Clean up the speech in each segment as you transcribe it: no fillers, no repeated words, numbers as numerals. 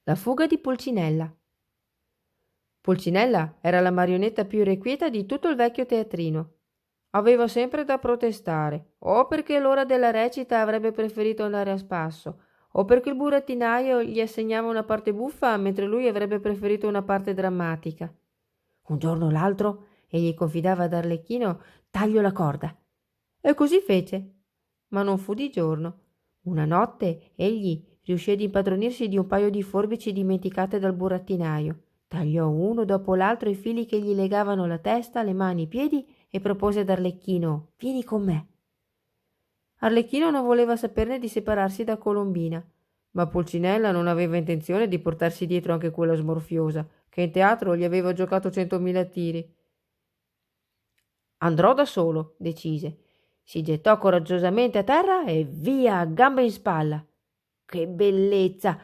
La fuga di Pulcinella. Pulcinella era la marionetta più irrequieta di tutto il vecchio teatrino. Aveva sempre da protestare, o perché l'ora della recita avrebbe preferito andare a spasso, o perché il burattinaio gli assegnava una parte buffa mentre lui avrebbe preferito una parte drammatica. Un giorno o l'altro egli confidava ad Arlecchino: «Taglio la corda». E così fece. Ma non fu di giorno. Una notte egli riuscì ad impadronirsi di un paio di forbici dimenticate dal burattinaio. Tagliò uno dopo l'altro i fili che gli legavano la testa, le mani, i piedi e propose ad Arlecchino: «Vieni con me». Arlecchino non voleva saperne di separarsi da Colombina, ma Pulcinella non aveva intenzione di portarsi dietro anche quella smorfiosa, che in teatro gli aveva giocato 100.000 tiri. «Andrò da solo», decise. Si gettò coraggiosamente a terra e via, a gambe in spalla. «Che bellezza!»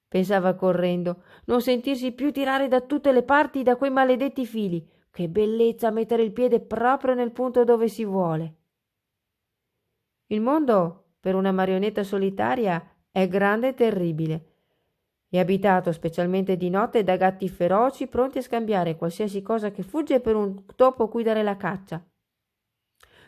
pensava correndo, «non sentirsi più tirare da tutte le parti da quei maledetti fili. Che bellezza mettere il piede proprio nel punto dove si vuole!» Il mondo, per una marionetta solitaria, è grande e terribile. È abitato specialmente di notte da gatti feroci pronti a scambiare qualsiasi cosa che fugge per un topo cui dare la caccia.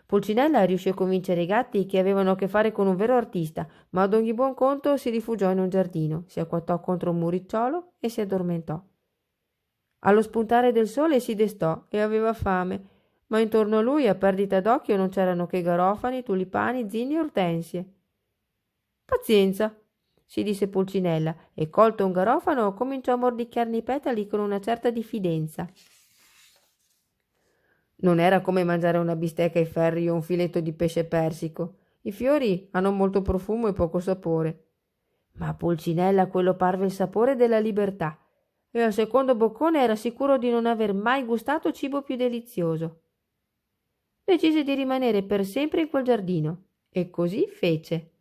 Pulcinella riuscì a convincere i gatti che avevano a che fare con un vero artista, ma ad ogni buon conto si rifugiò in un giardino, si acquattò contro un muricciolo e si addormentò. Allo spuntare del sole si destò e aveva fame, ma intorno a lui a perdita d'occhio non c'erano che garofani, tulipani, zinni e ortensie. «Pazienza», si disse Pulcinella, e colto un garofano cominciò a mordicchiarne i petali con una certa diffidenza. Non era come mangiare una bistecca ai ferri o un filetto di pesce persico. I fiori hanno molto profumo e poco sapore. Ma a Pulcinella quello parve il sapore della libertà, e al secondo boccone era sicuro di non aver mai gustato cibo più delizioso. Decise di rimanere per sempre in quel giardino, e così fece.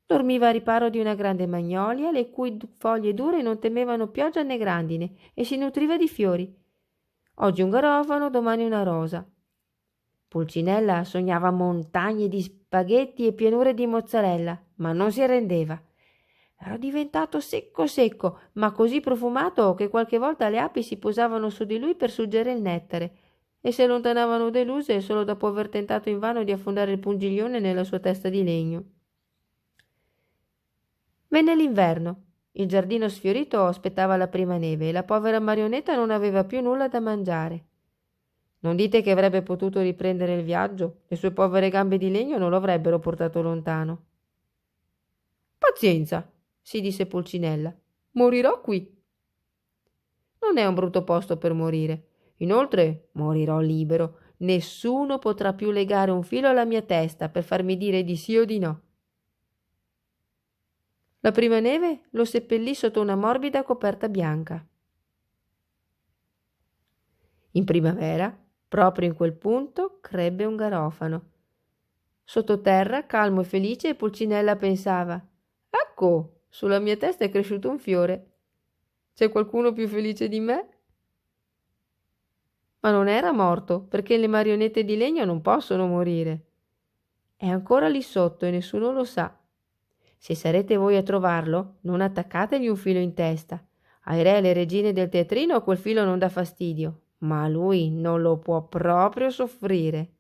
Dormiva a riparo di una grande magnolia, le cui foglie dure non temevano pioggia né grandine, e si nutriva di fiori. Oggi un garofano, domani una rosa. Pulcinella sognava montagne di spaghetti e pianure di mozzarella, ma non si arrendeva. Era diventato secco secco, ma così profumato che qualche volta le api si posavano su di lui per suggere il nettare e si allontanavano deluse solo dopo aver tentato invano di affondare il pungiglione nella sua testa di legno. Venne l'inverno. Il giardino sfiorito aspettava la prima neve e la povera marionetta non aveva più nulla da mangiare. Non dite che avrebbe potuto riprendere il viaggio? Le sue povere gambe di legno non lo avrebbero portato lontano. «Pazienza», si disse Pulcinella. «Morirò qui». Non è un brutto posto per morire. Inoltre morirò libero. Nessuno potrà più legare un filo alla mia testa per farmi dire di sì o di no. La prima neve lo seppellì sotto una morbida coperta bianca. In primavera, proprio in quel punto, crebbe un garofano. Sottoterra, calmo e felice, Pulcinella pensava: «Ecco, sulla mia testa è cresciuto un fiore. C'è qualcuno più felice di me?» Ma non era morto, perché le marionette di legno non possono morire. È ancora lì sotto e nessuno lo sa. Se sarete voi a trovarlo, non attaccategli un filo in testa. Ai re e alle regine del teatrino quel filo non dà fastidio, ma a lui non lo può proprio soffrire.